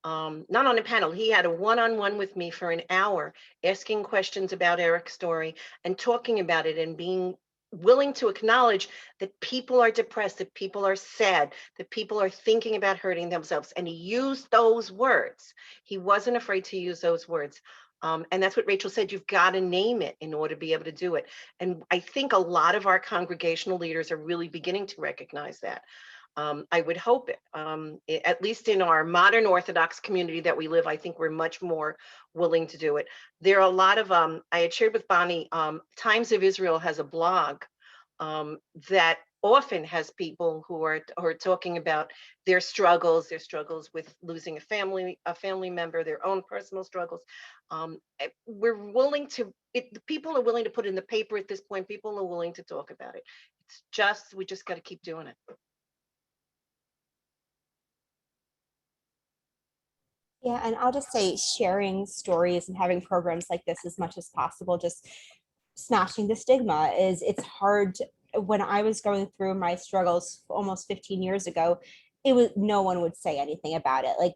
Speaker 3: Not on a panel, he had a one-on-one with me for an hour, asking questions about Eric's story and talking about it and being willing to acknowledge that people are depressed, that people are sad, that people are thinking about hurting themselves. And he used those words. He wasn't afraid to use those words. And that's what Rachel said, you've got to name it in order to be able to do it. And I think a lot of our congregational leaders are really beginning to recognize that. I would hope it, at least in our modern Orthodox community that we live, I think we're much more willing to do it. There are a lot of, I had shared with Bonnie, Times of Israel has a blog that often has people who are talking about their struggles with losing a family member, their own personal struggles. We're willing to, people are willing to put in the paper at this point, people are willing to talk about it. It's just, we just got to keep doing it.
Speaker 5: Yeah, and I'll just say sharing stories and having programs like this as much as possible, just smashing the stigma it's hard. When I was going through my struggles almost 15 years ago, it was no one would say anything about it. Like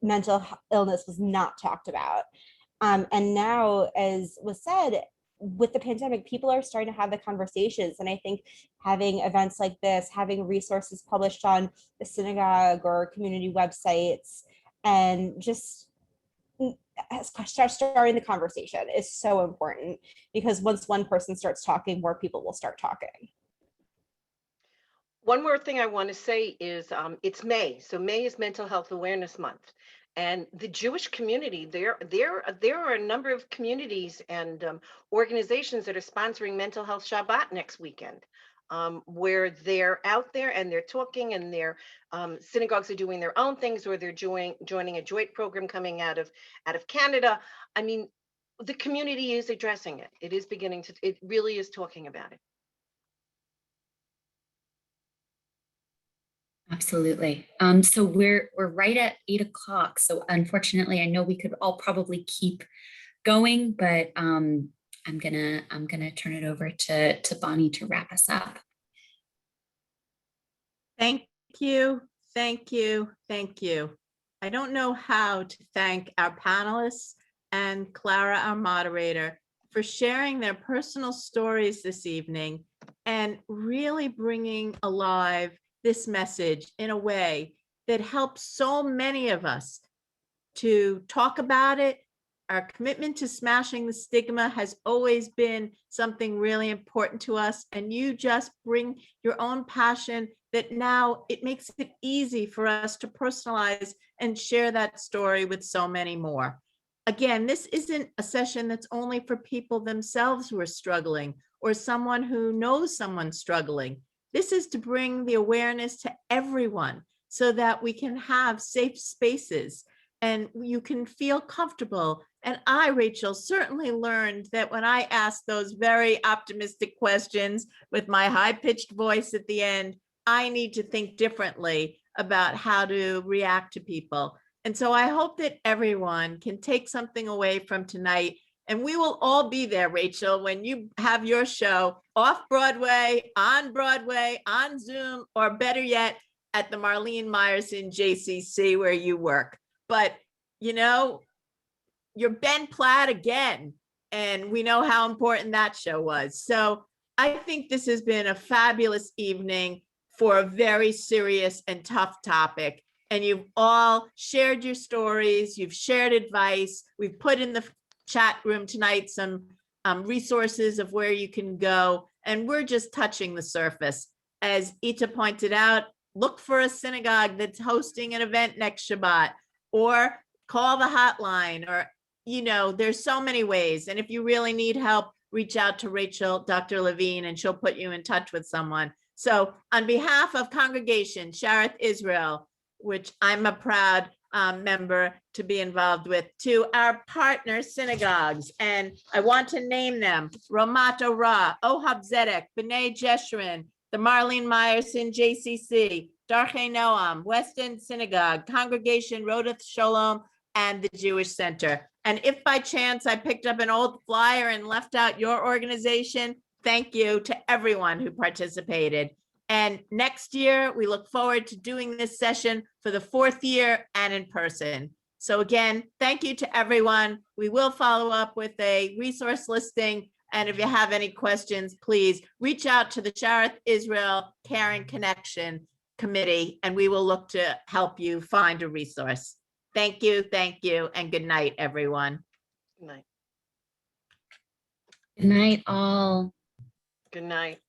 Speaker 5: mental illness was not talked about. And now, as was said, with the pandemic, people are starting to have the conversations. And I think having events like this, having resources published on the synagogue or community websites, and just start starting the conversation is so important, because once one person starts talking, more people will start talking.
Speaker 3: One more thing I want to say is it's May. So May is Mental Health Awareness Month. And the Jewish community, there are a number of communities and organizations that are sponsoring Mental Health Shabbat next weekend, where they're out there and they're talking, and their synagogues are doing their own things, or they're joining a joint program coming out of Canada. I mean, the community is addressing it. It is beginning to, it really is talking about it.
Speaker 2: Absolutely. So we're right at 8 o'clock. So unfortunately, I know we could all probably keep going, but I'm gonna turn it over to Bonnie to wrap us up.
Speaker 6: Thank you, thank you, thank you. I don't know how to thank our panelists and Clara, our moderator, for sharing their personal stories this evening and really bringing alive this message in a way that helps so many of us to talk about it. Our commitment to smashing the stigma has always been something really important to us, and you just bring your own passion that now it makes it easy for us to personalize and share that story with so many more. Again, this isn't a session that's only for people themselves who are struggling or someone who knows someone struggling. This is to bring the awareness to everyone so that we can have safe spaces and you can feel comfortable. And I, Rachel, certainly learned that when I asked those very optimistic questions with my high-pitched voice at the end, I need to think differently about how to react to people. And so I hope that everyone can take something away from tonight. And we will all be there, Rachel, when you have your show off Broadway, on Zoom, or better yet, at the Marlene Meyerson JCC where you work. But, you know, you're Ben Platt again, and we know how important that show was. So I think this has been a fabulous evening for a very serious and tough topic. And you've all shared your stories, you've shared advice. We've put in the chat room tonight some resources of where you can go, and we're just touching the surface. As Eta pointed out, look for a synagogue that's hosting an event next Shabbat, or call the hotline, or, you know, there's so many ways. And if you really need help, reach out to Rachel, Dr. Levine, and she'll put you in touch with someone. So on behalf of Congregation Shareth Israel, which I'm a proud member to be involved with, to our partner synagogues, and I want to name them: Ramat Ora, Ohab Zedek, B'nai Jeshurun, the Marlene Meyerson JCC, Darchei Noam, West End Synagogue, Congregation Rodeth Shalom, and the Jewish Center. And if by chance I picked up an old flyer and left out your organization, thank you to everyone who participated. And next year, we look forward to doing this session for the 4th year and in person. So again, thank you to everyone. We will follow up with a resource listing. And if you have any questions, please reach out to the Shareth Israel Caring Connection Committee, and we will look to help you find a resource. Thank you, and good night, everyone.
Speaker 3: Good night.
Speaker 2: Good night, all.
Speaker 3: Good night.